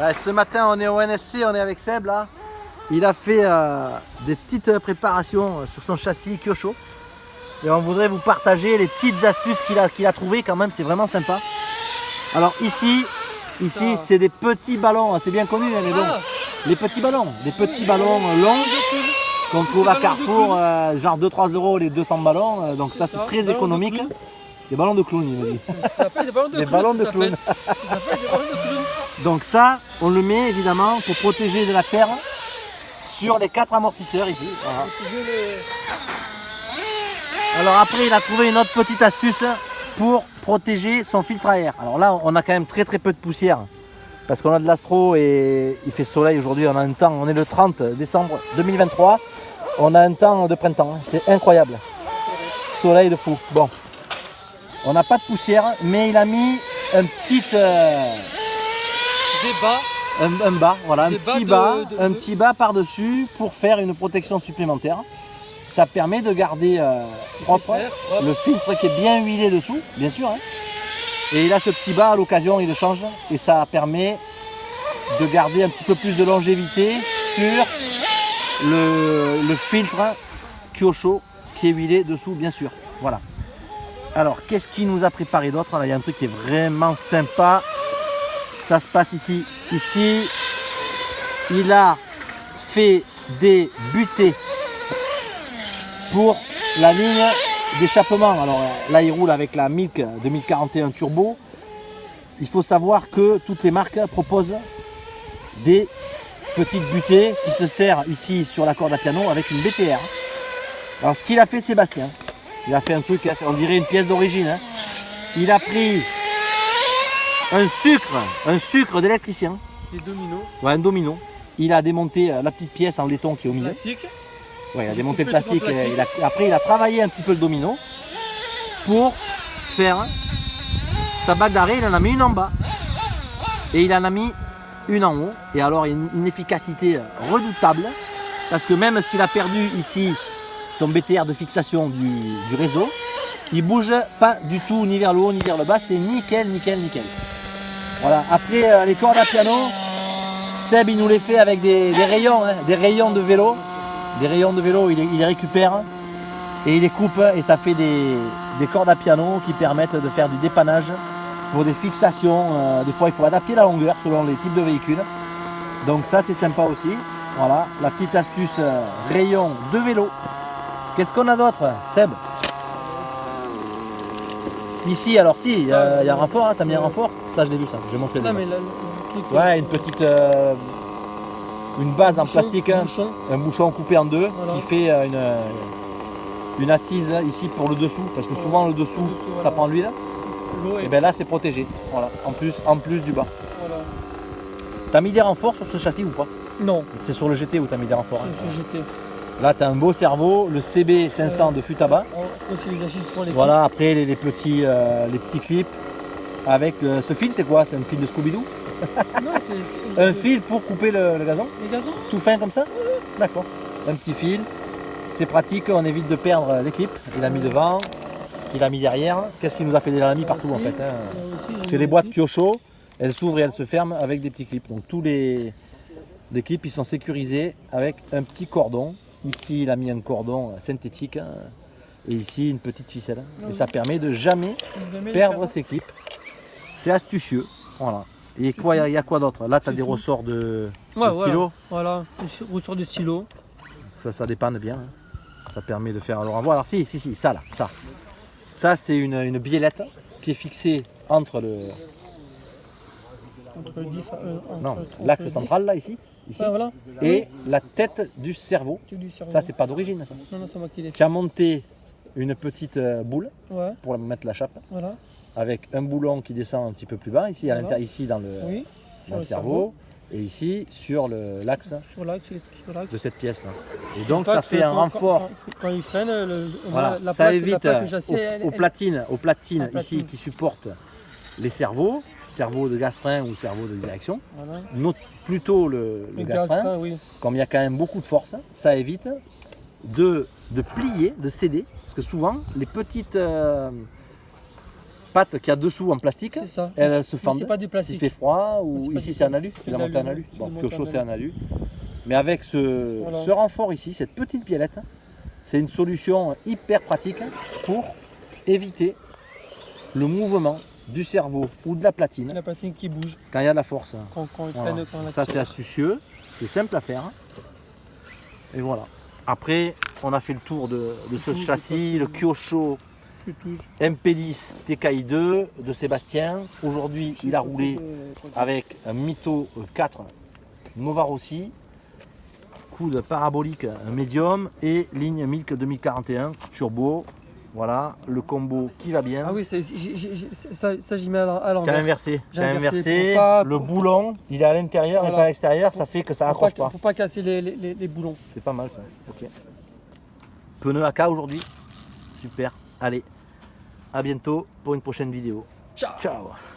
Ouais, ce matin on est au NSC, on est avec Seb là. Il a fait des petites préparations sur son châssis Kyosho. Et on voudrait vous partager les petites astuces qu'il a trouvées quand même, c'est vraiment sympa. Alors ici c'est des petits ballons, c'est bien connu hein, mais bon. Les petits ballons longs qu'on trouve à Carrefour, genre 2-3 euros les 200 ballons, donc ça c'est très économique. Des ballons de clown, il m'a dit. Ça s'appelle des ballons de clown. Des ballons de clown. Donc ça, on le met évidemment pour protéger de la terre sur les 4 amortisseurs ici. Voilà. Alors après, il a trouvé une autre petite astuce pour protéger son filtre à air. Alors là, on a quand même très peu de poussière parce qu'on a de l'astro et il fait soleil aujourd'hui. On a un temps, on est le 30 décembre 2023. On a un temps de printemps, hein. C'est incroyable. Soleil de fou. Bon. On n'a pas de poussière, mais il a mis un petit un petit bas par-dessus pour faire une protection supplémentaire. Ça permet de garder propre le filtre qui est bien huilé dessous, bien sûr. Hein. Et il a ce petit bas à l'occasion, il le change et ça permet de garder un petit peu plus de longévité sur le filtre Kyosho qui est huilé dessous, bien sûr. Voilà. Alors, qu'est-ce qu'il nous a préparé d'autre? Il y a un truc qui est vraiment sympa. Ça se passe ici. Ici, il a fait des butées pour la ligne d'échappement. Alors là, il roule avec la Milk 2041 Turbo. Il faut savoir que toutes les marques proposent des petites butées qui se serrent ici sur la corde à piano avec une BTR. Alors, ce qu'il a fait, Sébastien, il a fait un truc, on dirait une pièce d'origine. Hein. Il a pris un sucre d'électricien. Des dominos. Ouais, un domino. Il a démonté la petite pièce en laiton qui est au milieu. Plastique. Ouais, il a démonté le plastique. Après, il a travaillé un petit peu le domino pour faire sa bague d'arrêt. Il en a mis une en bas et il en a mis une en haut. Et alors, une efficacité redoutable parce que même s'il a perdu ici son BTR de fixation du réseau, il bouge pas du tout ni vers le haut ni vers le bas, c'est nickel. Voilà, après les cordes à piano, Seb il nous les fait avec des rayons, hein, des rayons de vélo. Des rayons de vélo, il les récupère et il les coupe et ça fait des cordes à piano qui permettent de faire du dépannage pour des fixations. Des fois il faut adapter la longueur selon les types de véhicules. Donc ça c'est sympa aussi. Voilà, la petite astuce rayon de vélo. Qu'est-ce qu'on a d'autre, Seb? Ici, alors si, il y a un renfort, hein, t'as mis un renfort? Ça, je l'ai vu, ça, je vais montrer. Non, mais là, ouais, une petite une base en plastique, un bouchon coupé en deux, voilà, qui fait une assise ici pour le dessous, parce que souvent le dessous, ça voilà, prend l'huile. Et bien là, c'est protégé, voilà, en plus du bas. Voilà. T'as mis des renforts sur ce châssis ou pas? Non. C'est sur le GT où t'as mis des renforts? C'est sur le GT. Là, tu as un beau cerveau, le CB500 de Futaba. Voilà, après les petits clips avec ce fil, c'est quoi? C'est un fil de Scooby-Doo? Non, c'est un fil pour couper le gazon? Le gazon? Tout fin comme ça? D'accord. Un petit fil, c'est pratique, on évite de perdre les clips. Il a mis devant, il a mis derrière. Qu'est-ce qu'il nous a fait? Il a mis partout en fait. Hein. C'est les boîtes Kyosho, elles s'ouvrent et elles se ferment avec des petits clips. Donc tous les clips ils sont sécurisés avec un petit cordon. Ici, il a mis un cordon synthétique et ici une petite ficelle. Et ça permet de jamais perdre ses clips. C'est astucieux. Voilà. Et quoi, il y a quoi d'autre? Là, tu as des ressorts de stylo. Voilà, des ressorts de stylo. Ça dépanne bien. Hein. Ça permet de faire le renvoi. Alors, si, ça là. Ça, c'est une biellette qui est fixée entre le. Non, l'axe central là, ici. Ici, ah, voilà. Et la tête du cerveau. Ça, c'est pas d'origine, ça. Non, c'est moi qui l'ai fait. Tu as monté une petite boule pour mettre la chape. Voilà. Avec un boulon qui descend un petit peu plus bas, ici, voilà, ici dans le cerveau. Et ici, sur l'axe de cette pièce-là. Et donc, ça fait un renfort. Quand il freine, voilà, ça évite aux platines ici qui supportent les cerveaux de gaz-frein ou cerveau de direction, voilà, plutôt le gaz-frein, oui. Comme il y a quand même beaucoup de force, ça évite de plier, de céder, parce que souvent les petites patte qui a dessous en plastique, C'est ça. elle se Mais fend. c'est pas du S'il plastique. fait froid, ou C'est pas ici du c'est en plastique. alu, C'est c'est la de montée en l'alu, alu. c'est Bon, de pur montée chaud en c'est en alu. Mais avec Voilà. ce renfort ici, cette petite biellette, c'est une solution hyper pratique pour éviter le mouvement du cerveau ou de la platine La patine qui bouge quand il y a de la force. quand il Voilà. traîne, quand la Ça tire. c'est astucieux, c'est simple à faire. Et voilà. Après, on a fait le tour de ce tout, châssis, le Kyosho Tu touches. MP10 TKI2 de Sébastien. Aujourd'hui, il a roulé avec un Mito 4 Nova Rossi, coude parabolique médium et ligne Milk 2041 turbo. Voilà, le combo qui va bien. Ah oui, ça j'y mets à J'ai l'envers. inversé, J'ai j'ai inversé inversé. pour pas- Le boulon, il est à l'intérieur et Voilà. pas à l'extérieur, ça fait que ça accroche pas. Pour pas casser les boulons. C'est pas mal ça. Ok. Pneu AK aujourd'hui. Super. Allez, à bientôt pour une prochaine vidéo. Ciao. Ciao.